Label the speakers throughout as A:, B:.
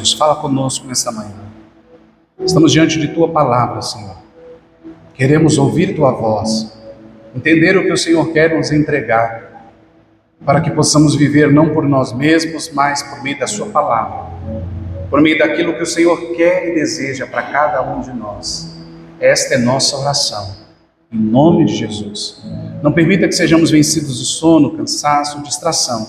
A: Fala conosco nesta manhã. Estamos diante de Tua palavra, Senhor. Queremos ouvir Tua voz, entender o que o Senhor quer nos entregar, para que possamos viver não por nós mesmos, mas por meio da Sua palavra, por meio daquilo que o Senhor quer e deseja para cada um de nós. Esta é nossa oração, em nome de Jesus. Não permita que sejamos vencidos de sono, cansaço, distração,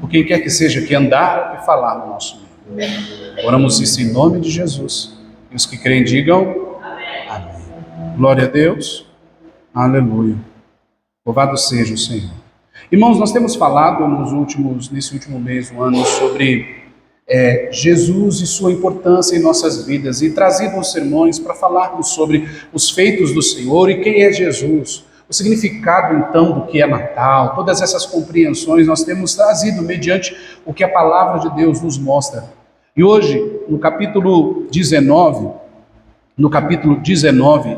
A: por quem quer que seja que andar ou que falar no nosso meio. Oramos isso em nome de Jesus. E os que creem digam amém. Amém. Glória a Deus. Aleluia. Louvado seja o Senhor. Irmãos, nós temos falado nesse último mês, um ano, sobre Jesus e sua importância em nossas vidas, e trazido os sermões para falarmos sobre os feitos do Senhor e quem é Jesus, o significado então do que é Natal. Todas essas compreensões nós temos trazido mediante o que a palavra de Deus nos mostra. E hoje, no capítulo 19,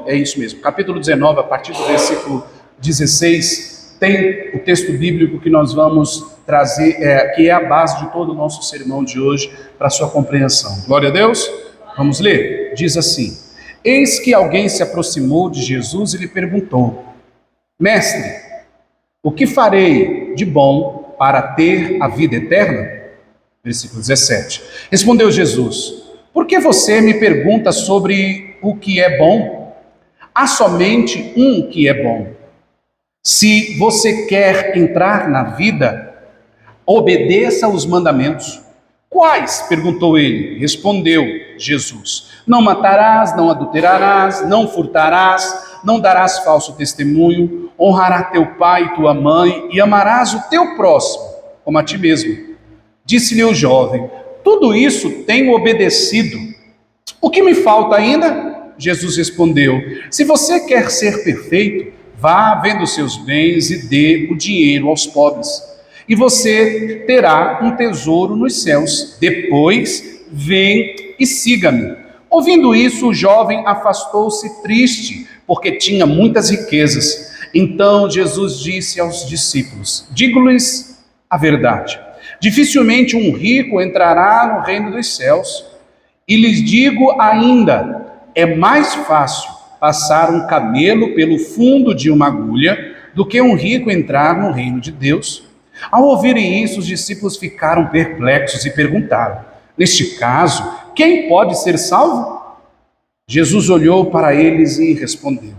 A: é isso mesmo, capítulo 19, a partir do versículo 16, tem o texto bíblico que nós vamos trazer, que é a base de todo o nosso sermão de hoje, para a sua compreensão. Glória a Deus. Vamos ler? Diz assim: Eis que alguém se aproximou de Jesus e lhe perguntou: Mestre, o que farei de bom para ter a vida eterna? Versículo 17. Respondeu Jesus: Por que você me pergunta sobre o que é bom? Há somente um que é bom. Se você quer entrar na vida, obedeça os mandamentos. Quais? Perguntou ele. Respondeu Jesus: Não matarás, não adulterarás, não furtarás, não darás falso testemunho, honrará teu pai e tua mãe, e amarás o teu próximo como a ti mesmo. Disse-lhe o jovem: Tudo isso tenho obedecido. O que me falta ainda? Jesus respondeu: Se você quer ser perfeito, vá vendo seus bens e dê o dinheiro aos pobres, e você terá um tesouro nos céus. Depois, vem e siga-me. Ouvindo isso, o jovem afastou-se triste, porque tinha muitas riquezas. Então Jesus disse aos discípulos: Digo-lhes a verdade. Dificilmente um rico entrará no reino dos céus. E lhes digo ainda: é mais fácil passar um camelo pelo fundo de uma agulha do que um rico entrar no reino de Deus. Ao ouvirem isso, os discípulos ficaram perplexos e perguntaram: Neste caso, quem pode ser salvo? Jesus olhou para eles e respondeu: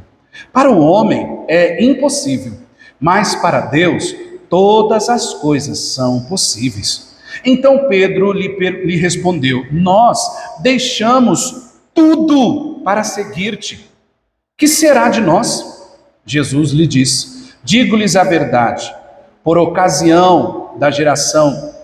A: Para o homem é impossível, mas para Deus todas as coisas são possíveis. Então Pedro lhe respondeu: Nós deixamos tudo para seguir-te. Que será de nós? Jesus lhe disse: Digo-lhes a verdade, por ocasião da geração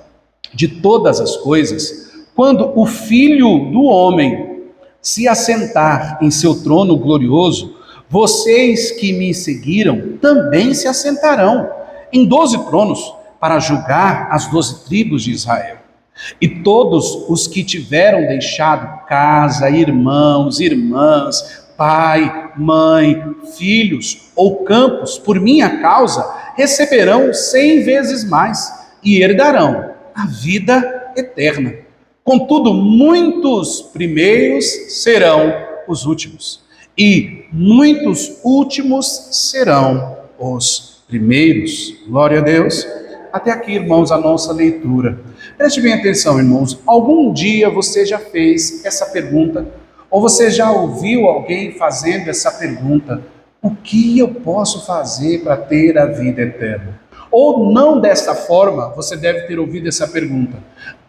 A: de todas as coisas, quando o Filho do Homem se assentar em seu trono glorioso, vocês que me seguiram também se assentarão em 12 tronos, para julgar as 12 tribos de Israel. E todos os que tiveram deixado casa, irmãos, irmãs, pai, mãe, filhos ou campos, por minha causa, receberão 100 vezes mais e herdarão a vida eterna. Contudo, muitos primeiros serão os últimos, e muitos últimos serão os primeiros. Glória a Deus. Até aqui, irmãos, a nossa leitura. Preste bem atenção, irmãos. Algum dia você já fez essa pergunta? Ou você já ouviu alguém fazendo essa pergunta: o que eu posso fazer para ter a vida eterna? Ou não dessa forma, você deve ter ouvido essa pergunta.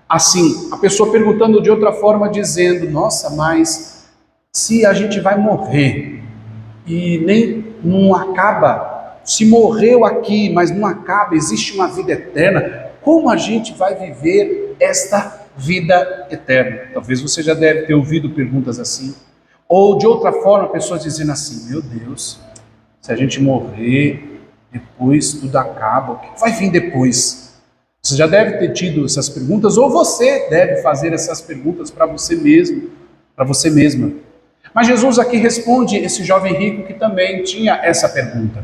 A: Assim, a pessoa perguntando de outra forma, dizendo: nossa, mas se a gente vai morrer e nem não acaba, se morreu aqui, mas não acaba, existe uma vida eterna, como a gente vai viver esta vida eterna? Talvez você já deve ter ouvido perguntas assim. Ou de outra forma, pessoas dizendo assim: meu Deus, se a gente morrer, depois tudo acaba, o que vai vir depois? Você já deve ter tido essas perguntas, ou você deve fazer essas perguntas para você mesmo, para você mesma. Mas Jesus aqui responde esse jovem rico que também tinha essa pergunta.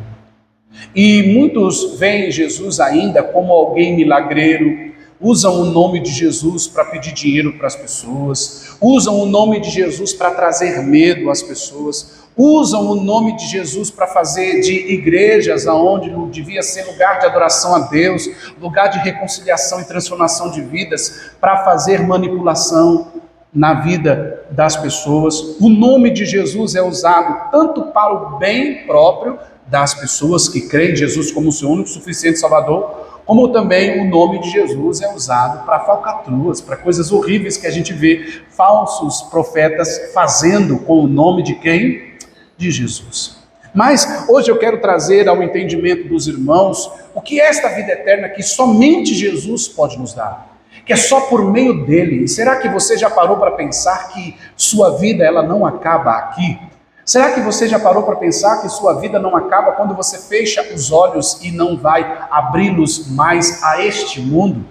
A: E muitos veem Jesus ainda como alguém milagreiro, usam o nome de Jesus para pedir dinheiro para as pessoas, usam o nome de Jesus para trazer medo às pessoas, usam o nome de Jesus para fazer de igrejas aonde não devia ser lugar de adoração a Deus, lugar de reconciliação e transformação de vidas, para fazer manipulação na vida das pessoas. O nome de Jesus é usado tanto para o bem próprio das pessoas que creem em Jesus como seu único suficiente Salvador, como também o nome de Jesus é usado para falcatruas, para coisas horríveis que a gente vê falsos profetas fazendo com o nome de quem? De Jesus. Mas hoje eu quero trazer ao entendimento dos irmãos o que é esta vida eterna que somente Jesus pode nos dar, que é só por meio dele. E será que você já parou para pensar que sua vida ela não acaba aqui? Será que você já parou para pensar que sua vida não acaba quando você fecha os olhos e não vai abri-los mais a este mundo?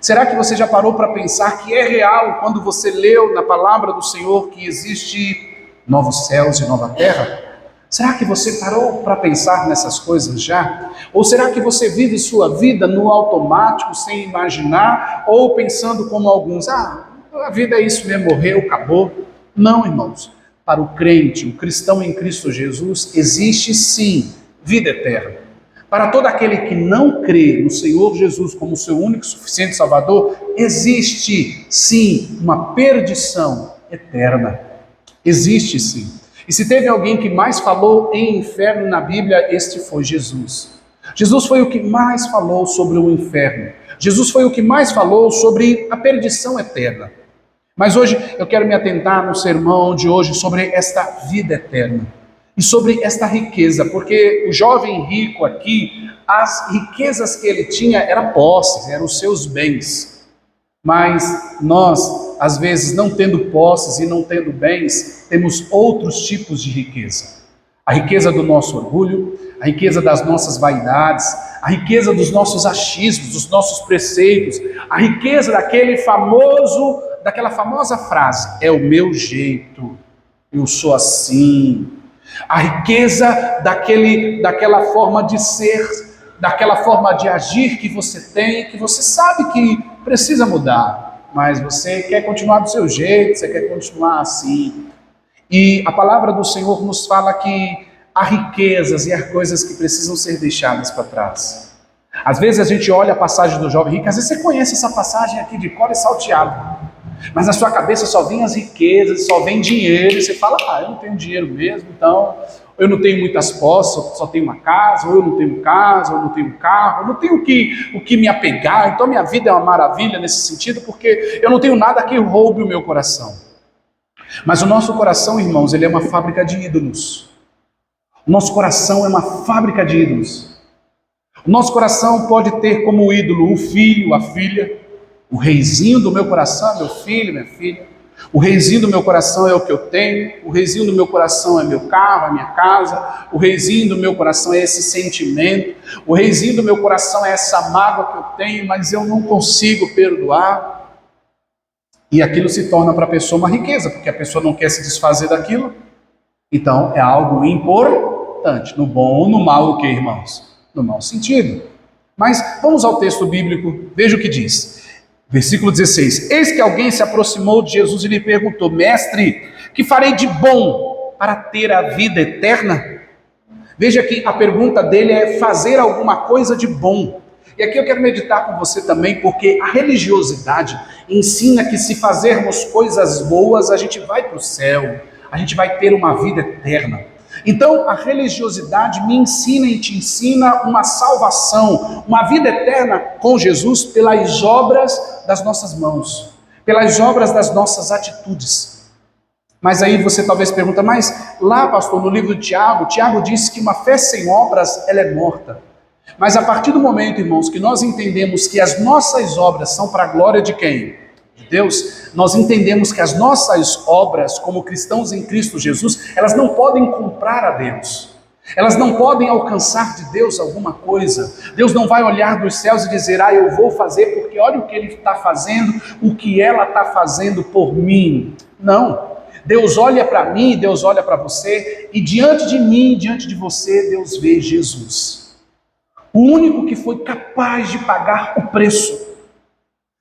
A: Será que você já parou para pensar que é real quando você leu na palavra do Senhor que existe novos céus e nova terra? Será que você parou para pensar nessas coisas já? Ou será que você vive sua vida no automático, sem imaginar, ou pensando como alguns, a vida é isso mesmo, morreu, acabou? Não, irmãos. Para o crente, o cristão em Cristo Jesus, existe sim vida eterna. Para todo aquele que não crê no Senhor Jesus como seu único e suficiente Salvador, existe sim uma perdição eterna. Existe sim. E se teve alguém que mais falou em inferno na Bíblia, este foi Jesus. Jesus foi o que mais falou sobre o inferno. Jesus foi o que mais falou sobre a perdição eterna. Mas hoje eu quero me atentar no sermão de hoje sobre esta vida eterna e sobre esta riqueza, porque o jovem rico aqui, as riquezas que ele tinha eram posses, eram os seus bens. Mas nós, às vezes, não tendo posses e não tendo bens, temos outros tipos de riqueza. A riqueza do nosso orgulho, a riqueza das nossas vaidades, a riqueza dos nossos achismos, dos nossos preceitos, a riqueza daquela famosa frase, é o meu jeito, eu sou assim. A riqueza daquela forma de ser, daquela forma de agir que você tem, que você sabe que precisa mudar, mas você quer continuar do seu jeito, você quer continuar assim. E a palavra do Senhor nos fala que há riquezas e há coisas que precisam ser deixadas para trás. Às vezes a gente olha a passagem do jovem rico, às vezes você conhece essa passagem aqui de cor e salteado, mas na sua cabeça só vem as riquezas, só vem dinheiro, e você fala, eu não tenho dinheiro mesmo, então eu não tenho muitas posses, só tenho uma casa, ou eu não tenho casa, ou eu não tenho carro, eu não tenho o que me apegar, então minha vida é uma maravilha nesse sentido, porque eu não tenho nada que roube o meu coração. Mas o nosso coração, irmãos, ele é uma fábrica de ídolos. O nosso coração é uma fábrica de ídolos. O nosso coração pode ter como ídolo o filho, a filha. O reizinho do meu coração é meu filho, minha filha. O reizinho do meu coração é o que eu tenho. O reizinho do meu coração é meu carro, a minha casa. O reizinho do meu coração é esse sentimento. O reizinho do meu coração é essa mágoa que eu tenho, mas eu não consigo perdoar. E aquilo se torna para a pessoa uma riqueza, porque a pessoa não quer se desfazer daquilo. Então é algo importante, no bom ou no mal, o que, irmãos? No mau sentido. Mas vamos ao texto bíblico, veja o que diz. Versículo 16, eis que alguém se aproximou de Jesus e lhe perguntou, mestre, que farei de bom para ter a vida eterna? Veja que a pergunta dele é fazer alguma coisa de bom. E aqui eu quero meditar com você também, porque a religiosidade ensina que se fazermos coisas boas, a gente vai para o céu, a gente vai ter uma vida eterna. Então a religiosidade me ensina e te ensina uma salvação, uma vida eterna com Jesus pelas obras das nossas mãos, pelas obras das nossas atitudes. Mas aí você talvez pergunta, mas lá, pastor, no livro de Tiago diz que uma fé sem obras, ela é morta. Mas a partir do momento, irmãos, que nós entendemos que as nossas obras são para a glória de quem? De Deus, nós entendemos que as nossas obras, como cristãos em Cristo Jesus, elas não podem comprar a Deus. Elas não podem alcançar de Deus alguma coisa. Deus não vai olhar dos céus e dizer, eu vou fazer porque olha o que Ele está fazendo, o que ela está fazendo por mim. Não. Deus olha para mim, Deus olha para você, e diante de mim, diante de você, Deus vê Jesus. O único que foi capaz de pagar o preço.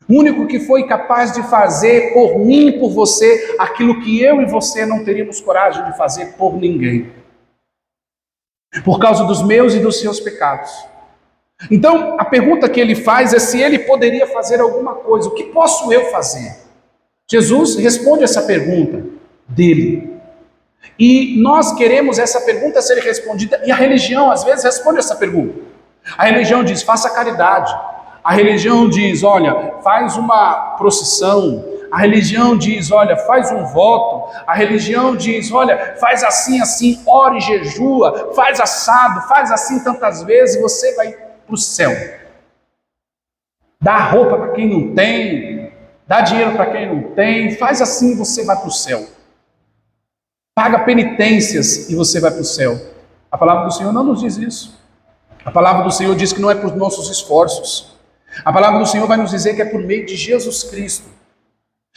A: O único que foi capaz de fazer por mim e por você aquilo que eu e você não teríamos coragem de fazer por ninguém. Por causa dos meus e dos seus pecados. Então, a pergunta que ele faz é se ele poderia fazer alguma coisa. O que posso eu fazer? Jesus responde essa pergunta dele. E nós queremos essa pergunta ser respondida, e a religião às vezes responde essa pergunta. A religião diz, faça caridade. A religião diz, olha, faz uma procissão. A religião diz, olha, faz um voto. A religião diz, olha, faz assim, assim, ore, jejua, faz assado, faz assim tantas vezes, e você vai para o céu. Dá roupa para quem não tem, dá dinheiro para quem não tem, faz assim e você vai para o céu. Paga penitências e você vai para o céu. A palavra do Senhor não nos diz isso. A palavra do Senhor diz que não é por nossos esforços. A palavra do Senhor vai nos dizer que é por meio de Jesus Cristo.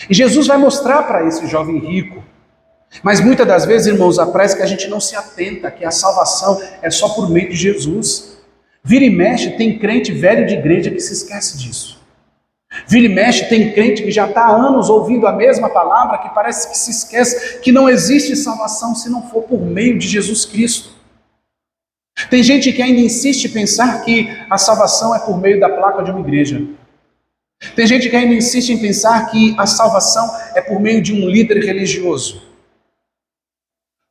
A: E Jesus vai mostrar para esse jovem rico. Mas muitas das vezes, irmãos, parece que a gente não se atenta que a salvação é só por meio de Jesus. Vira e mexe, tem crente velho de igreja que se esquece disso. Vira e mexe, tem crente que já está há anos ouvindo a mesma palavra, que parece que se esquece que não existe salvação se não for por meio de Jesus Cristo. Tem gente que ainda insiste em pensar que a salvação é por meio da placa de uma igreja. Tem gente que ainda insiste em pensar que a salvação é por meio de um líder religioso.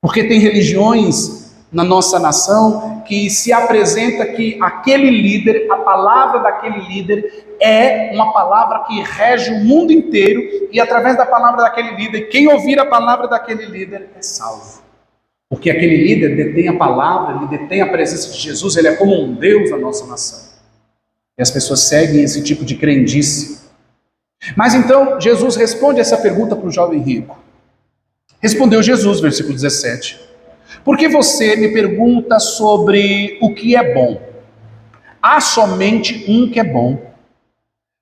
A: Porque tem religiões na nossa nação que se apresenta que aquele líder, a palavra daquele líder é uma palavra que rege o mundo inteiro, e através da palavra daquele líder, quem ouvir a palavra daquele líder é salvo. Porque aquele líder detém a palavra, ele detém a presença de Jesus, ele é como um Deus na nossa nação. E as pessoas seguem esse tipo de crendice. Mas então, Jesus responde essa pergunta para o jovem rico. Respondeu Jesus, versículo 17. Por que você me pergunta sobre o que é bom? Há somente um que é bom.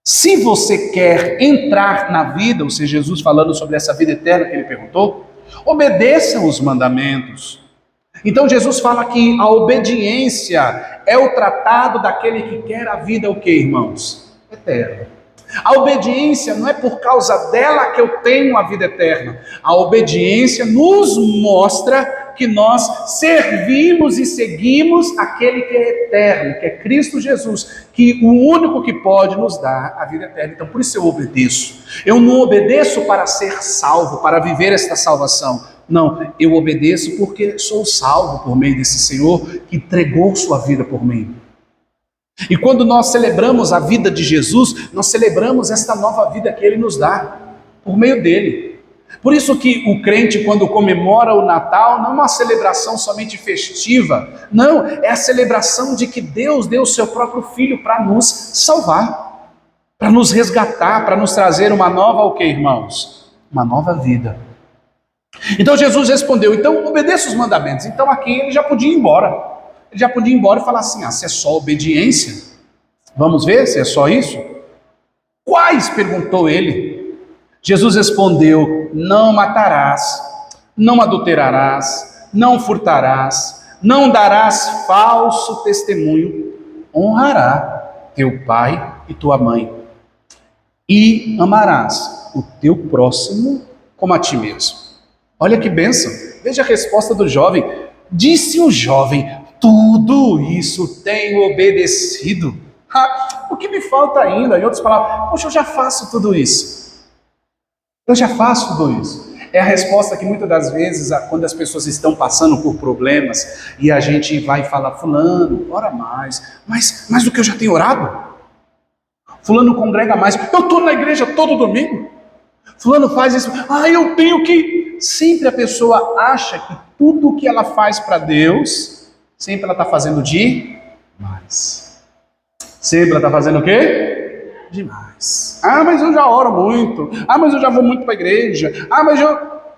A: Se você quer entrar na vida, ou seja, Jesus falando sobre essa vida eterna que ele perguntou, obedeça os mandamentos. Então Jesus fala que a obediência é o tratado daquele que quer a vida, o que, irmãos? Eterna. A obediência não é por causa dela que eu tenho a vida eterna. A obediência nos mostra que nós servimos e seguimos aquele que é eterno, que é Cristo Jesus, que o único que pode nos dar a vida eterna. Então por isso eu obedeço. Eu não obedeço para ser salvo, para viver esta salvação. Não, eu obedeço porque sou salvo por meio desse Senhor que entregou sua vida por mim. E quando nós celebramos a vida de Jesus, nós celebramos esta nova vida que Ele nos dá, por meio dEle. Por isso que o crente, quando comemora o Natal, não é uma celebração somente festiva, não, é a celebração de que Deus deu o seu próprio Filho para nos salvar, para nos resgatar, para nos trazer uma nova, o que, irmãos? Uma nova vida. Então Jesus respondeu, então obedeça os mandamentos. Então aqui ele já podia ir embora. Ele já podia ir embora e falar assim, se é só obediência, vamos ver se é só isso? Quais? Perguntou ele. Jesus respondeu, não matarás, não adulterarás, não furtarás, não darás falso testemunho, honrará teu pai e tua mãe, e amarás o teu próximo como a ti mesmo. Olha que bênção, veja a resposta do jovem. Disse o jovem, tudo isso tenho obedecido. O que me falta ainda? Em outras palavras, poxa, eu já faço tudo isso. Eu já faço tudo isso. É a resposta que muitas das vezes, quando as pessoas estão passando por problemas, e a gente vai falar, fulano, ora mais, mas o que eu já tenho orado? Fulano congrega mais, eu estou na igreja todo domingo. Fulano faz isso, eu tenho que... Sempre a pessoa acha que tudo o que ela faz para Deus, sempre ela está fazendo demais. Sempre ela está fazendo o quê? Demais. Mas eu já oro muito. Mas eu já vou muito para a igreja.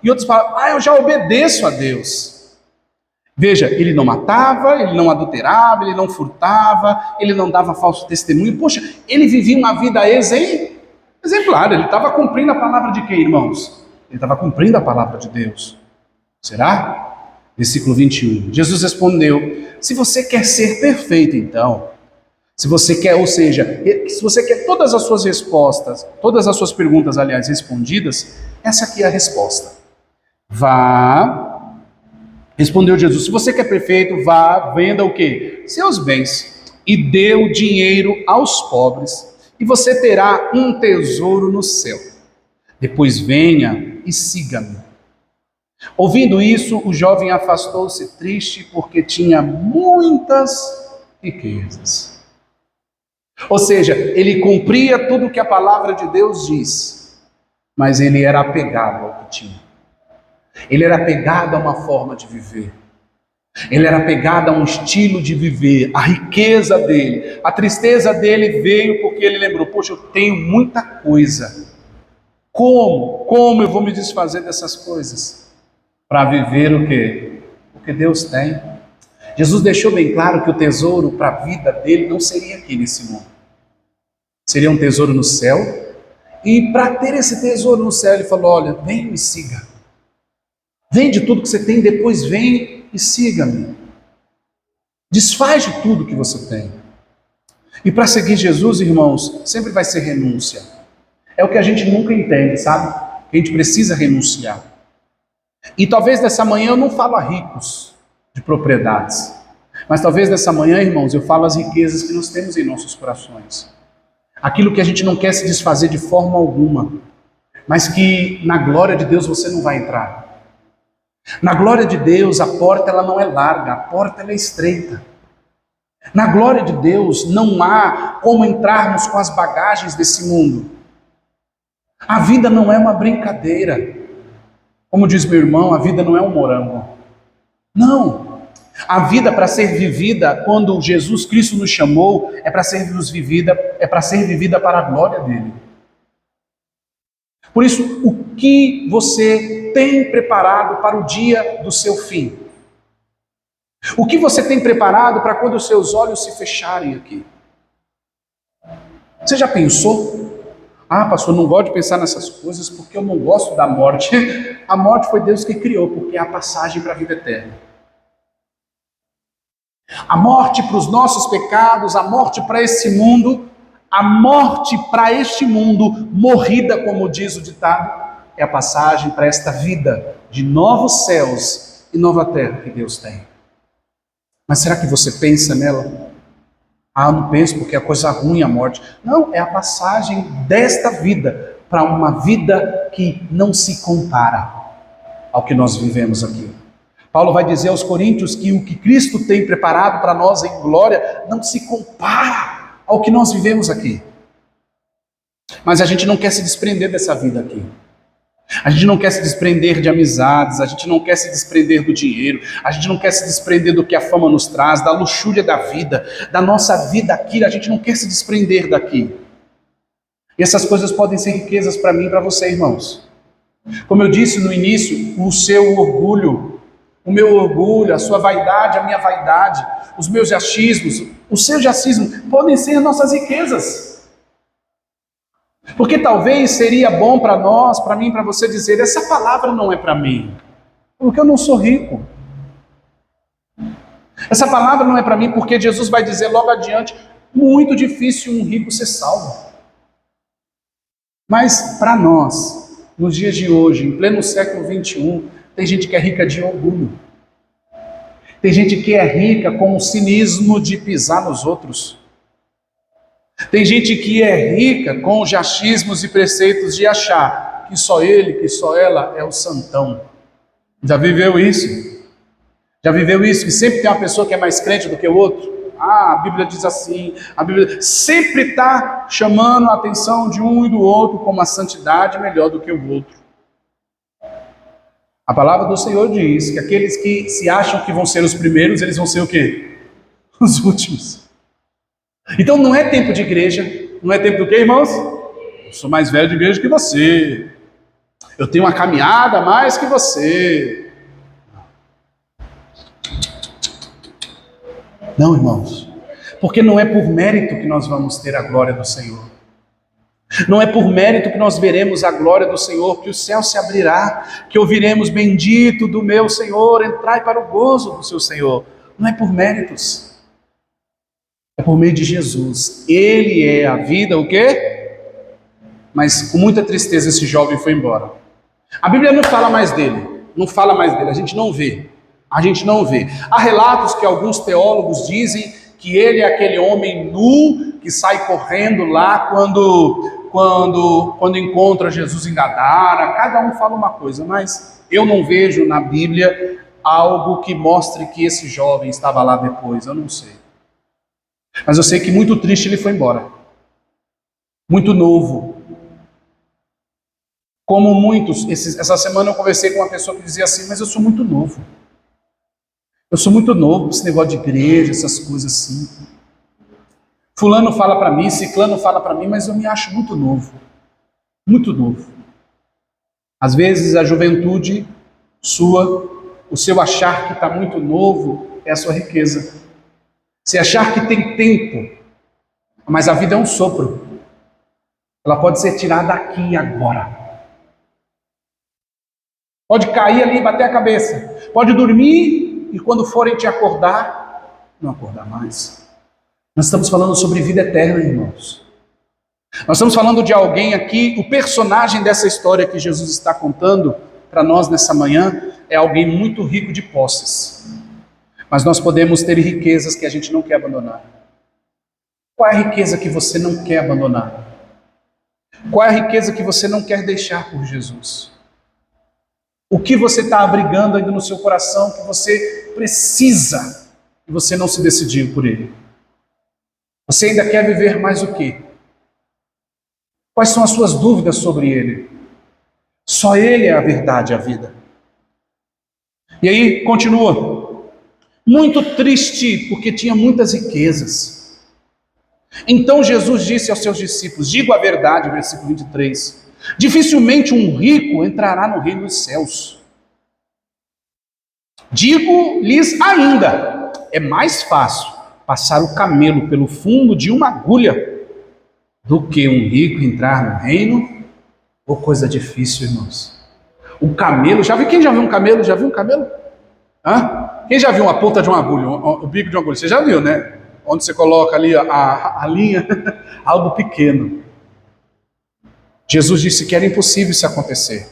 A: E outros falam, eu já obedeço a Deus. Veja, ele não matava, ele não adulterava, ele não furtava, ele não dava falso testemunho. Poxa, ele vivia uma vida exemplar. Ele estava cumprindo a palavra de quem, irmãos? Ele estava cumprindo a palavra de Deus. Será? Versículo 21. Jesus respondeu, se você quer ser perfeito então, Se você quer, ou seja, se você quer todas as suas respostas, todas as suas perguntas, aliás, respondidas, essa aqui é a resposta. Vá, respondeu Jesus, se você quer perfeito, vá, venda o quê? Seus bens e dê o dinheiro aos pobres e você terá um tesouro no céu. Depois venha e siga-me. Ouvindo isso, o jovem afastou-se triste porque tinha muitas riquezas. Ou seja, ele cumpria tudo o que a palavra de Deus diz, mas ele era apegado ao que tinha. Ele era apegado a uma forma de viver. Ele era apegado a um estilo de viver. A riqueza dele, a tristeza dele veio porque ele lembrou, poxa, eu tenho muita coisa. Como eu vou me desfazer dessas coisas? Para viver o quê? O que Deus tem. Jesus deixou bem claro que o tesouro para a vida dele não seria aqui nesse mundo. Seria um tesouro no céu. E para ter esse tesouro no céu, ele falou, olha, vem e me siga. Vende tudo que você tem, depois vem e siga-me. Desfaz de tudo que você tem. E para seguir Jesus, irmãos, sempre vai ser renúncia. É o que a gente nunca entende, sabe? Que a gente precisa renunciar. E talvez nessa manhã eu não falo a ricos de propriedades. Mas talvez nessa manhã, irmãos, eu falo as riquezas que nós temos em nossos corações. Aquilo que a gente não quer se desfazer de forma alguma. Mas que na glória de Deus você não vai entrar. Na glória de Deus, a porta ela não é larga, a porta ela é estreita. Na glória de Deus, não há como entrarmos com as bagagens desse mundo. A vida não é uma brincadeira. Como diz meu irmão, a vida não é um morango. Não. A vida para ser vivida, quando Jesus Cristo nos chamou, é para ser vivida para a glória dele. Por isso, o que você tem preparado para o dia do seu fim? O que você tem preparado para quando os seus olhos se fecharem aqui? Você já pensou? Ah, pastor, não gosto de pensar nessas coisas porque eu não gosto da morte. A morte foi Deus que criou, porque é a passagem para a vida eterna. A morte para os nossos pecados, a morte para esse mundo, a morte para este mundo, morrida, como diz o ditado, é a passagem para esta vida de novos céus e nova terra que Deus tem. Mas será que você pensa nela? Ah, eu não penso porque é coisa ruim a morte. Não, é a passagem desta vida para uma vida que não se compara ao que nós vivemos aqui. Paulo vai dizer aos Coríntios que o que Cristo tem preparado para nós em glória não se compara ao que nós vivemos aqui. Mas a gente não quer se desprender dessa vida aqui. A gente não quer se desprender de amizades, a gente não quer se desprender do dinheiro, a gente não quer se desprender do que a fama nos traz, da luxúria da vida, da nossa vida aqui, a gente não quer se desprender daqui. E essas coisas podem ser riquezas para mim e para você, irmãos. Como eu disse no início, o seu orgulho, o meu orgulho, a sua vaidade, a minha vaidade, os meus achismos, o seu achismo podem ser nossas riquezas. Porque talvez seria bom para nós, para mim, para você dizer, essa palavra não é para mim, porque eu não sou rico. Essa palavra não é para mim porque Jesus vai dizer logo adiante, muito difícil um rico ser salvo. Mas para nós, nos dias de hoje, em pleno século 21, tem gente que é rica de orgulho. Tem gente que é rica com o cinismo de pisar nos outros. Tem gente que é rica com os achismos e preceitos de achar que só ele, que só ela é o santão. Já viveu isso? Já viveu isso? Que sempre tem uma pessoa que é mais crente do que o outro? Ah, a Bíblia diz assim, a Bíblia sempre está chamando a atenção de um e do outro como a santidade melhor do que o outro. A palavra do Senhor diz que aqueles que se acham que vão ser os primeiros, eles vão ser o quê? Os últimos. Então não é tempo de igreja, não é tempo do quê, irmãos? Eu sou mais velho de igreja que você. Eu tenho uma caminhada a mais que você. Não, irmãos. Porque não é por mérito que nós vamos ter a glória do Senhor. Não é por mérito que nós veremos a glória do Senhor, que o céu se abrirá, que ouviremos bendito do meu Senhor, entrai para o gozo do seu Senhor. Não é por méritos. É por meio de Jesus. Ele é a vida, o quê? Mas com muita tristeza esse jovem foi embora. A Bíblia não fala mais dele. Não fala mais dele. A gente não vê. A gente não vê. Há relatos que alguns teólogos dizem que ele é aquele homem nu que sai correndo lá quando encontra Jesus em Gadara. Cada um fala uma coisa, mas eu não vejo na Bíblia algo que mostre que esse jovem estava lá depois. Eu não sei. Mas eu sei que muito triste ele foi embora. Muito novo. Como muitos, essa semana eu conversei com uma pessoa que dizia assim, mas eu sou muito novo. Eu sou muito novo, esse negócio de igreja, essas coisas assim. Fulano fala para mim, ciclano fala para mim, mas eu me acho muito novo. Muito novo. Às vezes a juventude sua, o seu achar que está muito novo é a sua riqueza. Se achar que tem tempo, mas a vida é um sopro. Ela pode ser tirada aqui e agora. Pode cair ali e bater a cabeça. Pode dormir e quando forem te acordar, não acordar mais. Nós estamos falando sobre vida eterna, irmãos. Nós estamos falando de alguém aqui, o personagem dessa história que Jesus está contando para nós nessa manhã é alguém muito rico de posses. Mas nós podemos ter riquezas que a gente não quer abandonar. Qual é a riqueza que você não quer abandonar? Qual é a riqueza que você não quer deixar por Jesus? O que você está abrigando ainda no seu coração que você precisa e você não se decidiu por ele? Você ainda quer viver mais o quê? Quais são as suas dúvidas sobre ele? Só ele é a verdade, a vida. E aí, continua. Muito triste, porque tinha muitas riquezas. Então Jesus disse aos seus discípulos, digo a verdade, versículo 23, dificilmente um rico entrará no reino dos céus. Digo-lhes ainda, é mais fácil passar o camelo pelo fundo de uma agulha do que um rico entrar no reino. Ou coisa difícil, irmãos. O camelo, quem já viu um camelo? Já viu um camelo? Hã? Quem já viu uma ponta de uma agulha, o bico de uma agulha? Você já viu, né? Onde você coloca ali a linha, algo pequeno. Jesus disse que era impossível isso acontecer.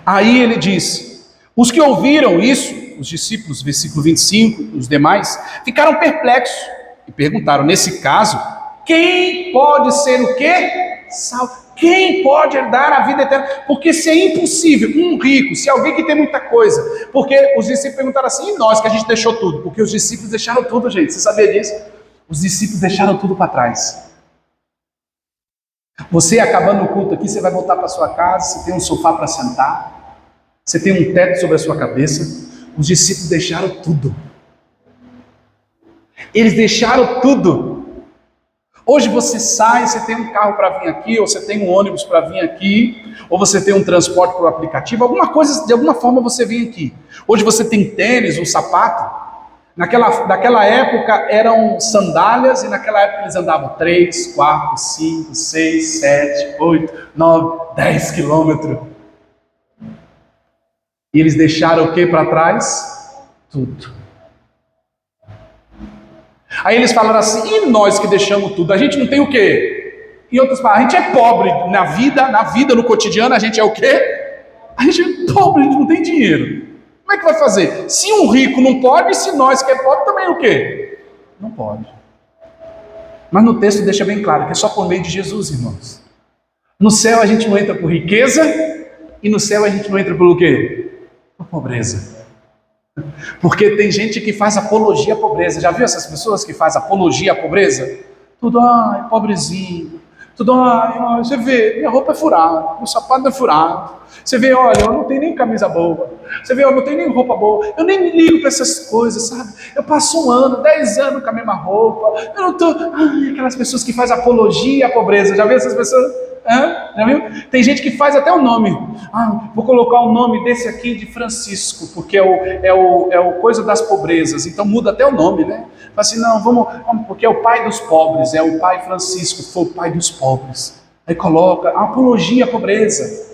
A: Aí ele disse, os que ouviram isso, os discípulos, versículo 25, os demais, ficaram perplexos e perguntaram, nesse caso, quem pode ser o quê? Salvo. Quem pode herdar a vida eterna? Porque se é impossível, um rico, se alguém que tem muita coisa, porque os discípulos perguntaram assim, e nós que a gente deixou tudo? Porque os discípulos deixaram tudo, gente, você sabia disso? Os discípulos deixaram tudo para trás. Você acabando o culto aqui, você vai voltar para sua casa, você tem um sofá para sentar, você tem um teto sobre a sua cabeça. Os discípulos deixaram tudo. Eles deixaram tudo. Hoje você sai, você tem um carro para vir aqui, ou você tem um ônibus para vir aqui, ou você tem um transporte por aplicativo, alguma coisa, de alguma forma você vem aqui. Hoje você tem tênis, um sapato. Naquela época eram sandálias, e naquela época eles andavam 3, 4, 5, 6, 7, 8, 9, 10 quilômetros. E eles deixaram o que para trás? Tudo. Aí eles falaram assim, e nós que deixamos tudo, a gente não tem o quê? Em outras palavras, a gente é pobre na vida, no cotidiano, a gente é o quê? A gente é pobre, a gente não tem dinheiro. Como é que vai fazer? Se um rico não pode, se nós que é pobre também o quê? Não pode. Mas no texto deixa bem claro que é só por meio de Jesus, irmãos. No céu a gente não entra por riqueza, e no céu a gente não entra pelo quê? Por pobreza. Porque tem gente que faz apologia à pobreza. Já viu essas pessoas que fazem apologia à pobreza? Tudo, ai, pobrezinho. Tudo, ai, você vê, minha roupa é furada, meu sapato é furado. Você vê, olha, eu não tenho nem camisa boa. Você vê, eu não tenho nem roupa boa. Eu nem me ligo para essas coisas, sabe? Eu passo 1 ano, 10 anos com a mesma roupa. Eu não estou... Ai, aquelas pessoas que fazem apologia à pobreza. Já viu essas pessoas? Já viu? Tem gente que faz até o nome. Vou colocar o nome desse aqui de Francisco, porque é o coisa das pobrezas. Então muda até o nome, né? Fala assim, não, vamos, porque é o pai dos pobres, é o pai Francisco, foi o pai dos pobres. Aí coloca a apologia à pobreza.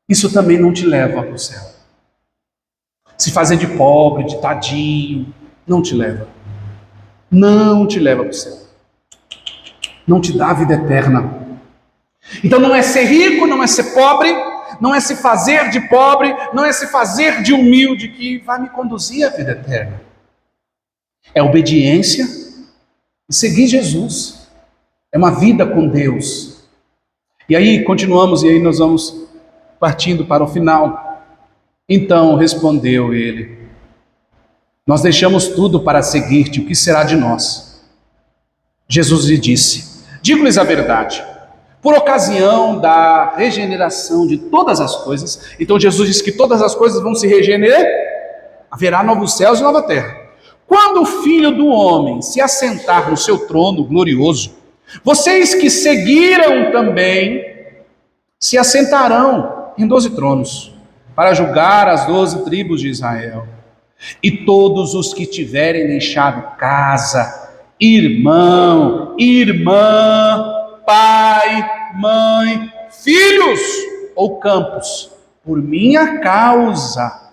A: Isso também não te leva para o céu. Se fazer de pobre, de tadinho, não te leva. não te leva para o céu. Não te dá a vida eterna. Então não é ser rico, não é ser pobre, não é se fazer de pobre, não é se fazer de humilde que vai me conduzir à vida eterna. É obediência e seguir Jesus. É uma vida com Deus. E aí continuamos, e aí nós vamos partindo para o final. Então respondeu ele: nós deixamos tudo para seguir-te, o que será de nós? Jesus lhe disse: digo-lhes a verdade, por ocasião da regeneração de todas as coisas. Então Jesus disse que todas as coisas vão se regenerar, haverá novos céus e nova terra. Quando o Filho do Homem se assentar no seu trono glorioso, vocês que seguiram também se assentarão em 12 tronos, para julgar as 12 tribos de Israel. E todos os que tiverem deixado casa, irmão, irmã, pai, mãe, filhos ou campos, por minha causa,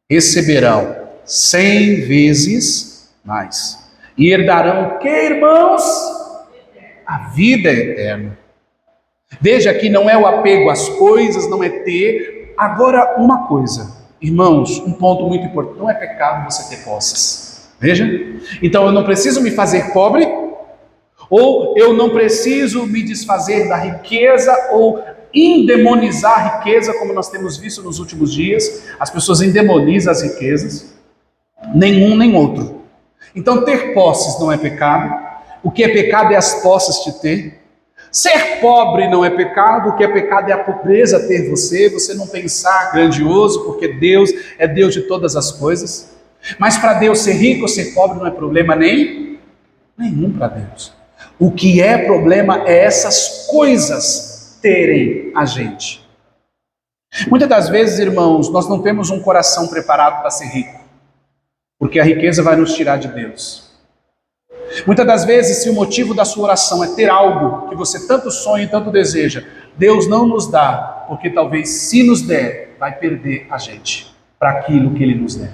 A: receberão 100 vezes mais. E herdarão o que, irmãos? A vida eterna. Veja que não é o apego às coisas, não é ter. Agora, uma coisa, irmãos, um ponto muito importante: não é pecado você ter posses. Veja, então eu não preciso me fazer pobre, ou eu não preciso me desfazer da riqueza, ou endemonizar a riqueza, como nós temos visto nos últimos dias. As pessoas endemonizam as riquezas, nenhum nem outro. Então ter posses não é pecado. O que é pecado é as posses te ter. Ser pobre não é pecado. O que é pecado é a pobreza ter você não pensar grandioso, porque Deus é Deus de todas as coisas. Mas para Deus ser rico ou ser pobre não é problema nenhum para Deus. O que é problema é essas coisas terem a gente. Muitas das vezes, irmãos, nós não temos um coração preparado para ser rico, porque a riqueza vai nos tirar de Deus. Muitas das vezes, se o motivo da sua oração é ter algo que você tanto sonha e tanto deseja, Deus não nos dá, porque talvez se nos der, vai perder a gente para aquilo que Ele nos der.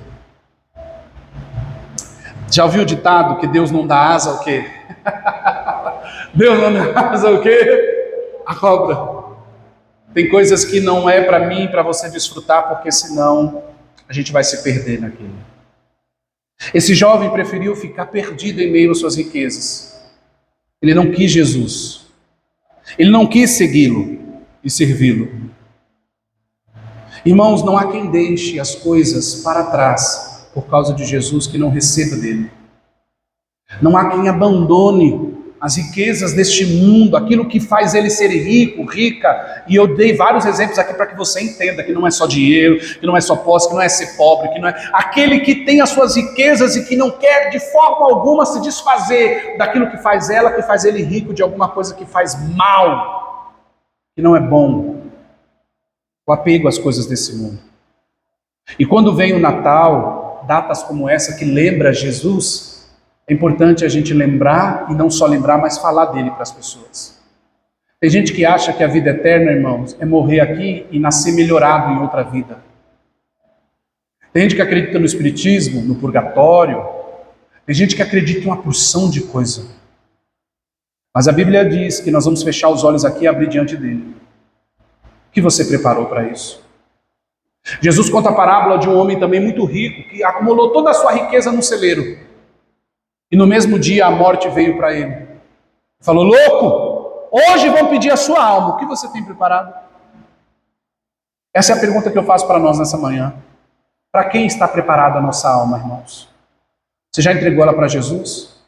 A: Já ouviu o ditado que Deus não dá asa ao quê? Deus não dá asa ao quê? A cobra. Tem coisas que não é para mim, para você desfrutar, porque senão a gente vai se perder naquilo. Esse jovem preferiu ficar perdido em meio às suas riquezas. Ele não quis Jesus. Ele não quis segui-lo e servi-lo. Irmãos, não há quem deixe as coisas para trás por causa de Jesus que não receba dele. Não há quem abandone as riquezas deste mundo, aquilo que faz ele ser rico, rica. E eu dei vários exemplos aqui para que você entenda que não é só dinheiro, que não é só posse, que não é ser pobre, que não é aquele que tem as suas riquezas e que não quer de forma alguma se desfazer daquilo que faz ela, que faz ele rico de alguma coisa que faz mal, que não é bom. O apego às coisas desse mundo. E quando vem o Natal, datas como essa que lembra Jesus, é importante a gente lembrar, e não só lembrar, mas falar dele para as pessoas. Tem gente que acha que a vida eterna, irmãos, é morrer aqui e nascer melhorado em outra vida. Tem gente que acredita no espiritismo, no purgatório. Tem gente que acredita em uma porção de coisa. Mas a Bíblia diz que nós vamos fechar os olhos aqui e abrir diante dele. O que você preparou para isso? Jesus conta a parábola de um homem também muito rico, que acumulou toda a sua riqueza num celeiro. E no mesmo dia a morte veio para ele. Falou: louco, hoje vão pedir a sua alma. O que você tem preparado? Essa é a pergunta que eu faço para nós nessa manhã. Para quem está preparada a nossa alma, irmãos? Você já entregou ela para Jesus?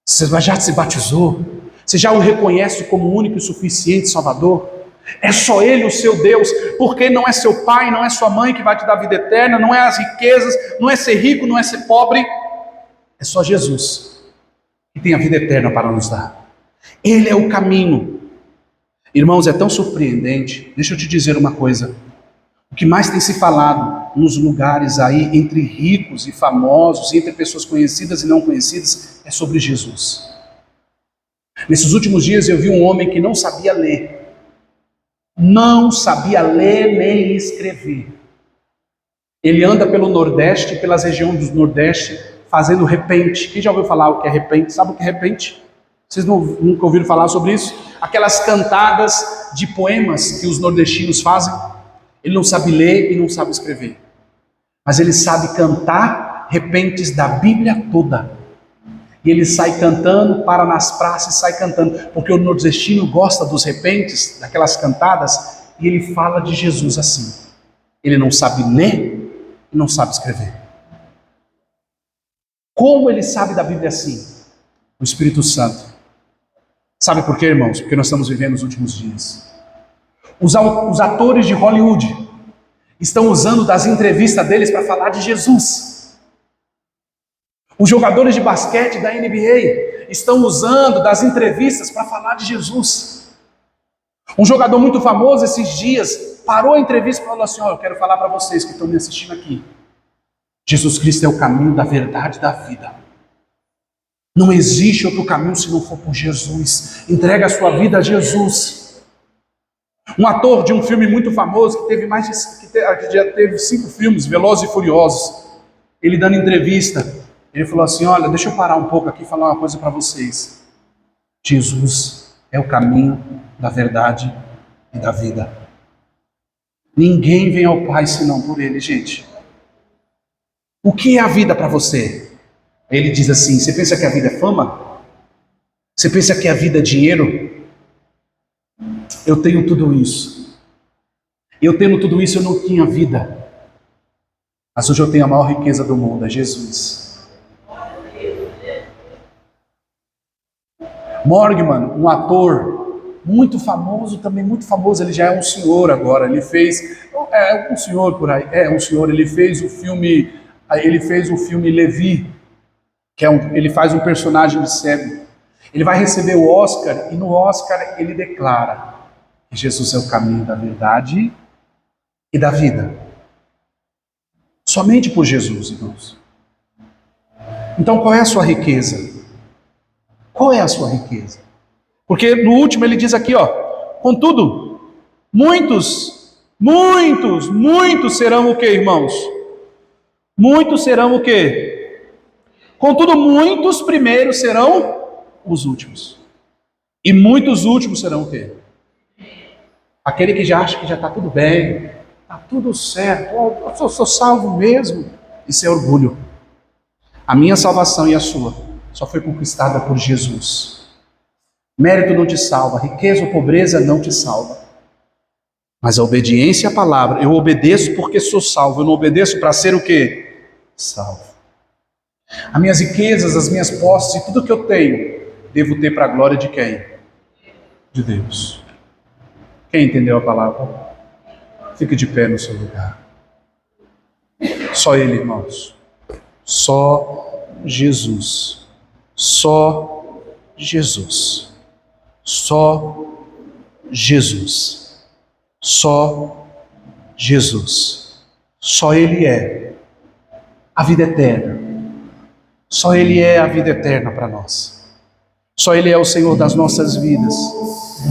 A: Você já se batizou? Você já o reconhece como único e suficiente Salvador? É só Ele o seu Deus, porque não é seu pai, não é sua mãe que vai te dar vida eterna, não é as riquezas, não é ser rico, não é ser pobre. É só Jesus que tem a vida eterna para nos dar. Ele é o caminho. Irmãos, é tão surpreendente. Deixa eu te dizer uma coisa. O que mais tem se falado nos lugares aí, entre ricos e famosos, entre pessoas conhecidas e não conhecidas, é sobre Jesus. Nesses últimos dias eu vi um homem que não sabia ler. Não sabia ler nem escrever. Ele anda pelo Nordeste, pelas regiões do Nordeste, fazendo repente. Quem já ouviu falar o que é repente? Sabe o que é repente? Vocês nunca ouviram falar sobre isso? Aquelas cantadas de poemas que os nordestinos fazem. Ele não sabe ler e não sabe escrever, mas ele sabe cantar repentes da Bíblia toda. E ele sai cantando, para nas praças e sai cantando, porque o nordestino gosta dos repentes, daquelas cantadas, e ele fala de Jesus assim. Ele não sabe ler e não sabe escrever. Como ele sabe da Bíblia assim? O Espírito Santo. Sabe por quê, irmãos? Porque nós estamos vivendo os últimos dias. Os atores de Hollywood estão usando das entrevistas deles para falar de Jesus. Os jogadores de basquete da NBA estão usando das entrevistas para falar de Jesus. Um jogador muito famoso esses dias parou a entrevista e falou assim: eu quero falar para vocês que estão me assistindo aqui. Jesus Cristo é o caminho da verdade e da vida. Não existe outro caminho se não for por Jesus. Entrega a sua vida a Jesus. Um ator de um filme muito famoso, que já teve 5 filmes, Velozes e Furiosos, ele dando entrevista, ele falou assim: olha, deixa eu parar um pouco aqui e falar uma coisa para vocês. Jesus é o caminho da verdade e da vida. Ninguém vem ao Pai senão por Ele, gente. O que é a vida para você? Ele diz assim: você pensa que a vida é fama? Você pensa que a vida é dinheiro? Eu tenho tudo isso. Eu tendo tudo isso, eu não tinha vida. Mas hoje eu tenho a maior riqueza do mundo, é Jesus. Morgman, um ator muito famoso, também muito famoso, ele já é um senhor agora, ele fez, um senhor por aí, ele fez o filme Levi, ele faz um personagem de cego. Ele vai receber o Oscar, e no Oscar ele declara que Jesus é o caminho da verdade e da vida. Somente por Jesus, irmãos. Então qual é a sua riqueza? Qual é a sua riqueza? Porque no último ele diz aqui, contudo, muitos serão o quê, irmãos? Muitos serão o quê? Contudo, muitos primeiros serão os últimos. E muitos últimos serão o quê? Aquele que já acha que já está tudo bem, está tudo certo, eu sou salvo mesmo. Isso é orgulho. A minha salvação e a sua só foi conquistada por Jesus. Mérito não te salva, riqueza ou pobreza não te salva. Mas a obediência à palavra, eu obedeço porque sou salvo, eu não obedeço para ser o quê? Salvo. As minhas riquezas, as minhas posses e tudo que eu tenho, devo ter para a glória de quem? De Deus. Quem entendeu a palavra? Fique de pé no seu lugar. Só Ele, irmãos. Só Jesus. Só Jesus. Só Jesus. Só Jesus. Só Ele é a vida eterna. Só Ele é a vida eterna para nós. Só Ele é o Senhor das nossas vidas.